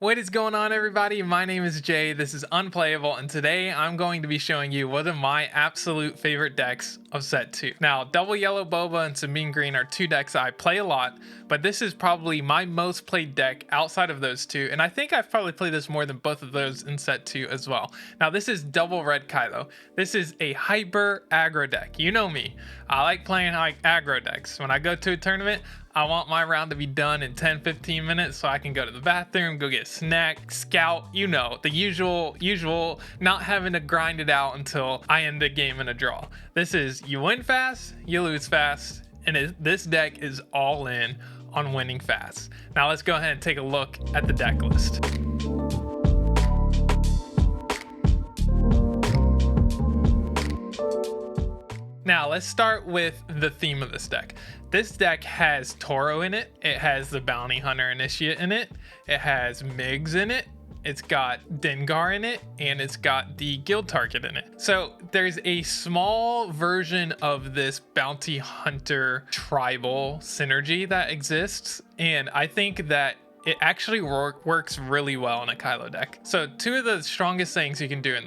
What is going on, everybody? My name is Jay, this is Unplayable, and today I'm going to be showing you one of my absolute favorite decks of set 2. Now, Double Yellow Boba and Sabine Green are two decks I play a lot, but this is probably my most played deck outside of those two, and I think I've probably played this more than both of those in set 2 as well. Now, this is Double Red Kylo. This is a hyper aggro deck. You know me, I like playing aggro decks. When I go to a tournament, I want my round to be done in 10-15 minutes so I can go to the bathroom, go get a snack, scout, you know, the usual, not having to grind it out until I end the game in a draw. This is, you win fast, you lose fast, and this deck is all in on winning fast. Now let's go ahead and take a look at the deck list. Now let's start with the theme of this deck. This deck has Toro in it, it has the Bounty Hunter Initiate in it, it has Migs in it, it's got Dengar in it, and it's got the guild target in it. So there's a small version of this Bounty Hunter tribal synergy that exists, and I think that it actually works really well in a Kylo deck. So two of the strongest things you can do in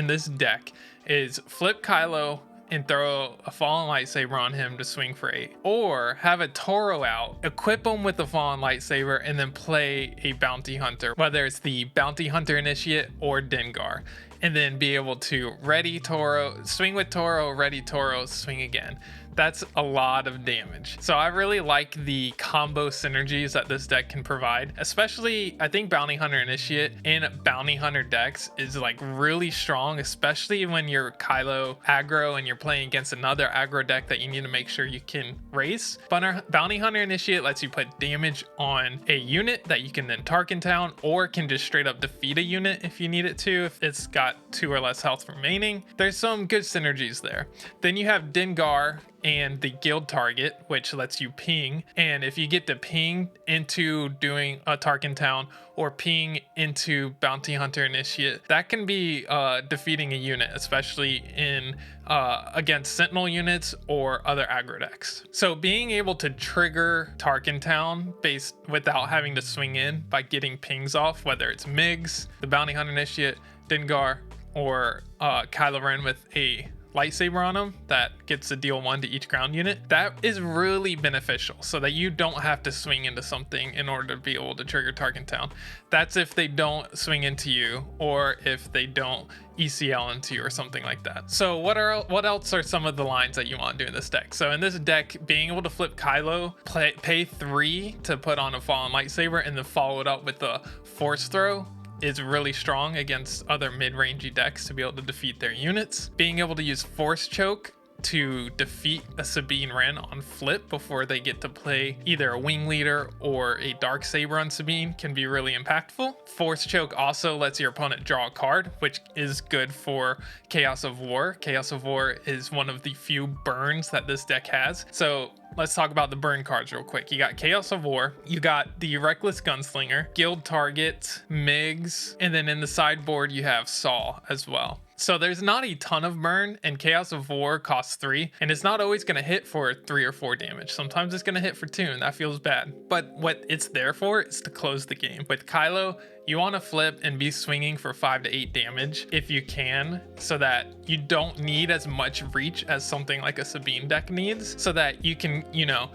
this deck is flip Kylo and throw a Fallen Lightsaber on him to swing for 8. Or have a Toro out, equip him with the Fallen Lightsaber, and then play a Bounty Hunter, whether it's the Bounty Hunter Initiate or Dengar. And then be able to ready Toro, swing with Toro, ready Toro, swing again. That's a lot of damage. So I really like the combo synergies that this deck can provide, especially I think Bounty Hunter Initiate in Bounty Hunter decks is like really strong, especially when you're Kylo aggro and you're playing against another aggro deck that you need to make sure you can race. Bounty Hunter Initiate lets you put damage on a unit that you can then Tarkin Town, or can just straight up defeat a unit if you need it to, if it's got 2 or less health remaining. There's some good synergies there. Then you have Dengar and the guild target, which lets you ping, and if you get to ping into doing a Tarkin Town or ping into Bounty Hunter Initiate, that can be defeating a unit, especially in against Sentinel units or other aggro decks. So being able to trigger Tarkin Town based without having to swing in by getting pings off, whether it's Migs, the Bounty Hunter Initiate, Dengar, or Kylo Ren with a lightsaber on them that gets to deal 1 to each ground unit, that is really beneficial so that you don't have to swing into something in order to be able to trigger Tarkin Town. That's if they don't swing into you, or if they don't ECL into you or something like that. So what else are some of the lines that you want to do in this deck? So in this deck, being able to flip Kylo, pay 3 to put on a Fallen Lightsaber, and then follow it up with a Force Throw is really strong against other mid-rangey decks to be able to defeat their units. Being able to use Force Choke to defeat a Sabine Wren on flip before they get to play either a Wing Leader or a Darksaber on Sabine can be really impactful. Force Choke also lets your opponent draw a card, which is good for Chaos of War. Chaos of War is one of the few burns that this deck has. So let's talk about the burn cards real quick. You got Chaos of War, you got the Reckless Gunslinger, Guild Target, Migs, and then in the sideboard you have Saw as well. So there's not a ton of burn, and Chaos of War costs 3, and it's not always going to hit for 3 or 4 damage. Sometimes it's going to hit for 2, and that feels bad. But what it's there for is to close the game. With Kylo, you want to flip and be swinging for 5 to 8 damage if you can, so that you don't need as much reach as something like a Sabine deck needs, so that you can, you know,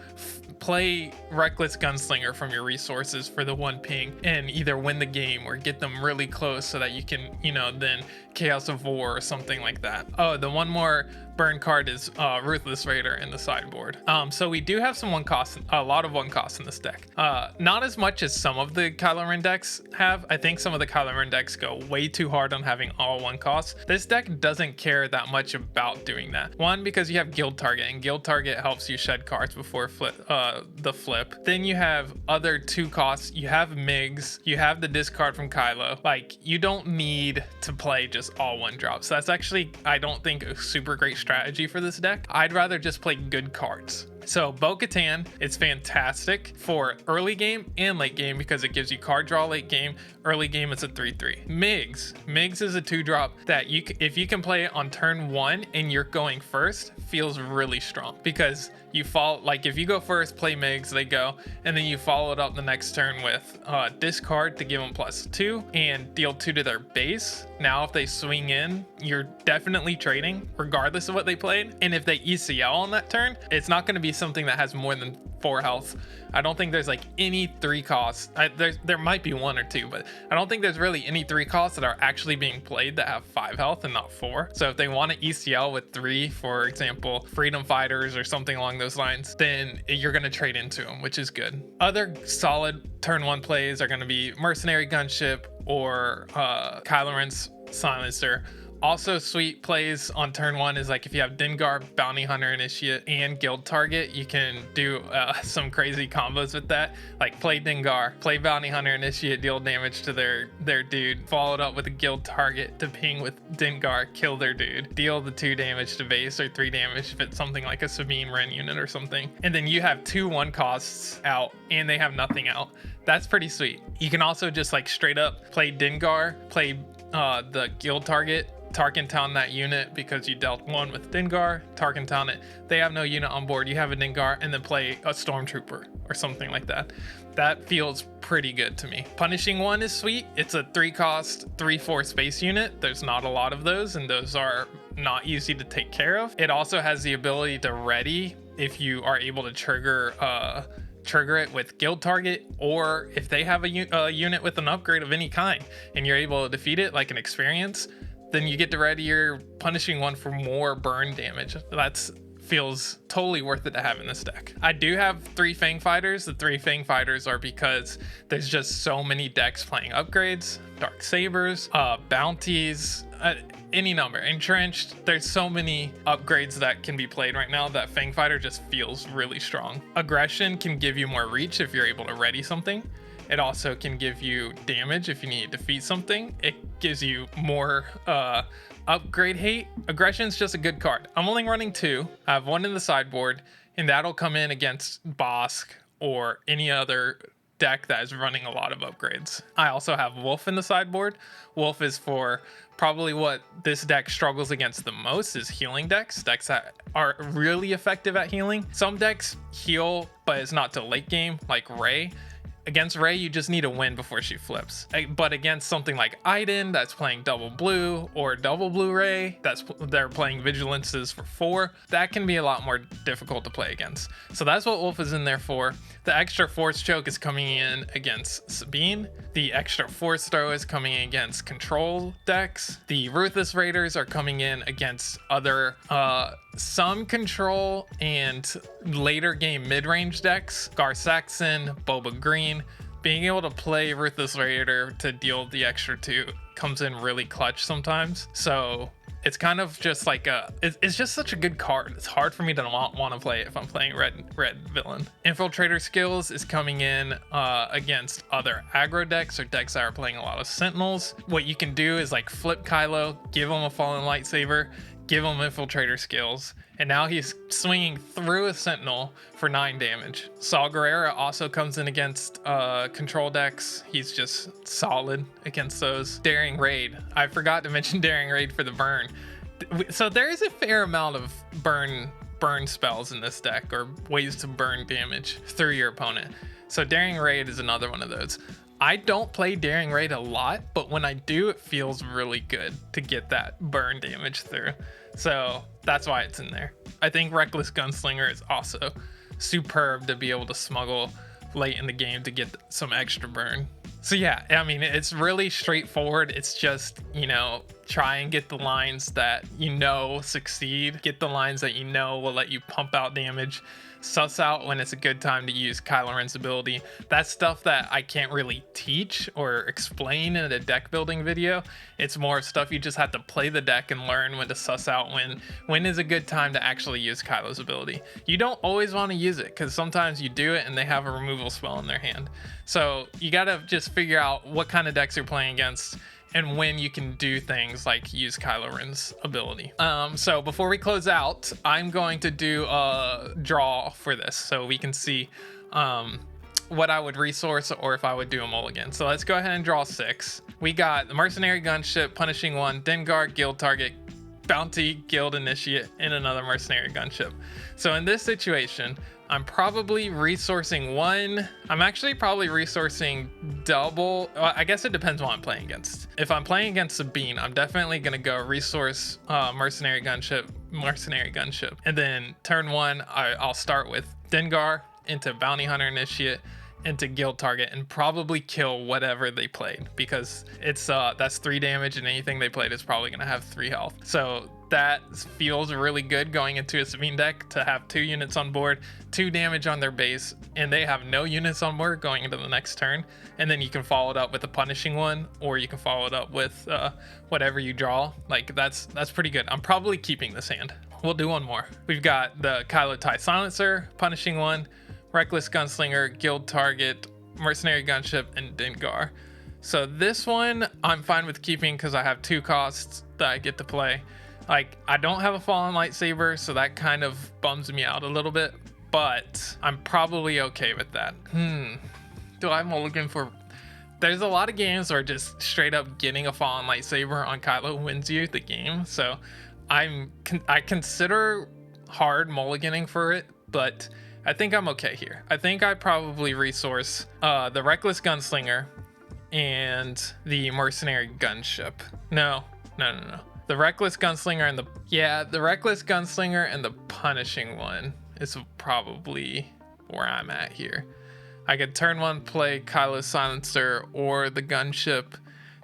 play Reckless Gunslinger from your resources for the 1 ping and either win the game or get them really close so that you can, you know, then Chaos of War or something like that. Oh, the one more burn card is Ruthless Raider in the sideboard. So we do have some 1 cost, a lot of 1 cost in this deck. Not as much as some of the Kylo Ren decks have. I think some of the Kylo Ren decks go way too hard on having all 1 costs. This deck doesn't care that much about doing that. 1, because you have Guild Target, and Guild Target helps you shed cards before the flip. Then you have other 2 costs. You have Migs, you have the discard from Kylo. Like, you don't need to play just all 1 drops. That's actually, I don't think, a super great strategy for this deck. I'd rather just play good cards. So Bo-Katan, it's fantastic for early game and late game because it gives you card draw late game. Early game, it's a 3/3. Migs is a 2-drop that if you can play it on turn 1 and you're going first, feels really strong because you follow, like if you go first, play Migs, they go, and then you follow it up the next turn with discard to give them +2 and deal 2 to their base. Now if they swing in, you're definitely trading regardless of what they played. And if they ECL on that turn, it's not going to be something that has more than 4 health. I don't think there's like any 3 costs. There might be 1 or 2, but I don't think there's really any 3 costs that are actually being played that have 5 health and not 4. So if they want to ECL with 3, for example, Freedom Fighters or something along those lines, then you're going to trade into them, which is good. Other solid turn 1 plays are going to be Mercenary Gunship or Kylo Ren's Silencer. Also sweet plays on turn 1 is like if you have Dengar, Bounty Hunter Initiate, and Guild Target, you can do some crazy combos with that. Like play Dengar, play Bounty Hunter Initiate, deal damage to their dude, followed up with a Guild Target to ping with Dengar, kill their dude, deal the 2 damage to base or 3 damage if it's something like a Sabine Ren unit or something. And then you have 2 1 costs out and they have nothing out. That's pretty sweet. You can also just like straight up play Dengar, play the Guild Target, Tarkin Town that unit because you dealt 1 with Dengar, Tarkin Town it. They have no unit on board. You have a Dengar and then play a Stormtrooper or something like that. That feels pretty good to me. Punishing 1 is sweet. It's a 3 cost, 3/4 space unit. There's not a lot of those and those are not easy to take care of. It also has the ability to ready if you are able to trigger it with Guild Target, or if they have a unit with an upgrade of any kind and you're able to defeat it like an experience, then you get to ready your Punishing 1 for more burn damage. That feels totally worth it to have in this deck. I do have 3 Fang Fighters. The 3 Fang Fighters are because there's just so many decks playing upgrades, Dark Sabers, bounties, any number, Entrenched. There's so many upgrades that can be played right now that Fang Fighter just feels really strong. Aggression can give you more reach if you're able to ready something. It also can give you damage if you need to defeat something. It gives you more upgrade hate. Aggression's just a good card. I'm only running 2. I have 1 in the sideboard, and that'll come in against Bosk or any other deck that is running a lot of upgrades. I also have Wolf in the sideboard. Wolf is for probably what this deck struggles against the most is healing decks that are really effective at healing. Some decks heal, but it's not till late game, like Rey. Against Rey, you just need a win before she flips. But against something like Iden, that's playing double blue, or double blue Rey, they're playing Vigilances for 4, that can be a lot more difficult to play against. So that's what Wolf is in there for. The extra Force Choke is coming in against Sabine. The extra Force Throw is coming in against control decks. The Ruthless Raiders are coming in against other some control and later game mid-range decks. Gar Saxon, Boba Green. Being able to play Ruthless Raider to deal the extra 2 comes in really clutch sometimes. So it's kind of just like it's just such a good card. It's hard for me to not want to play it if I'm playing red villain. Infiltrator Skills is coming in against other aggro decks or decks that are playing a lot of Sentinels. What you can do is like flip Kylo, give him a Fallen Lightsaber, give him Infiltrator Skills, and now he's swinging through a Sentinel for 9 damage. Saw Gerrera also comes in against control decks. He's just solid against those. Daring Raid. I forgot to mention Daring Raid for the burn. So there is a fair amount of burn spells in this deck, or ways to burn damage through your opponent. So Daring Raid is another one of those. I don't play Daring Raid a lot, but when I do, it feels really good to get that burn damage through. So that's why it's in there. I think Reckless Gunslinger is also superb to be able to smuggle late in the game to get some extra burn. So yeah, I mean, it's really straightforward. It's just, try and get the lines that succeed. Get the lines that will let you pump out damage. Suss out when it's a good time to use Kylo Ren's ability. That's stuff that I can't really teach or explain in a deck building video. It's more stuff you just have to play the deck and learn when to suss out when is a good time to actually use Kylo's ability. You don't always want to use it because sometimes you do it and they have a removal spell in their hand. So you gotta just figure out what kind of decks you're playing against and when you can do things like use Kylo Ren's ability. So before we close out, I'm going to do a draw for this so we can see what I would resource or if I would do a mulligan. So let's go ahead and draw 6. We got the Mercenary Gunship, Punishing 1, Dengar, Guild Target, Bounty, Guild Initiate, and another Mercenary Gunship. So in this situation, I'm probably resourcing 1. I'm actually probably resourcing double. Well, I guess it depends what I'm playing against. If I'm playing against Sabine, I'm definitely gonna go resource Mercenary Gunship, and then turn 1, I'll start with Dengar into Bounty Hunter Initiate into Guild Target and probably kill whatever they played, because it's that's 3 damage and anything they played is probably gonna have 3 health. So that feels really good going into a Sabine deck to have 2 units on board, 2 damage on their base, and they have no units on board going into the next turn. And then you can follow it up with a Punishing 1, or you can follow it up with whatever you draw. Like that's pretty good. I'm probably keeping this hand. We'll do one more. We've got the Kylo TIE Silencer, Punishing 1, Reckless Gunslinger, Guild Target, Mercenary Gunship, and Dengar. So this one I'm fine with keeping because I have 2 costs that I get to play. Like, I don't have a Fallen Lightsaber, so that kind of bums me out a little bit, but I'm probably okay with that. Do I mulligan for... There's a lot of games where just straight up getting a Fallen Lightsaber on Kylo wins you the game, so I consider hard mulliganing for it, but I think I'm okay here. I think I probably resource the Reckless Gunslinger and the Mercenary Gunship. No. The Reckless Gunslinger and the Reckless Gunslinger and the Punishing 1 is probably where I'm at here. I could turn 1 play Kylo Silencer or the Gunship.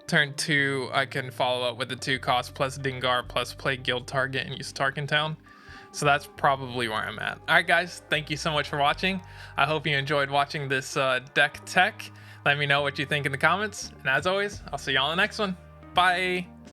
Turn 2 I can follow up with the 2 cost plus Dengar plus play Guild Target and use Tarkentown. So that's probably where I'm at. All right, guys, thank you so much for watching. I hope you enjoyed watching this deck tech. Let me know what you think in the comments. And as always, I'll see you on the next one. Bye.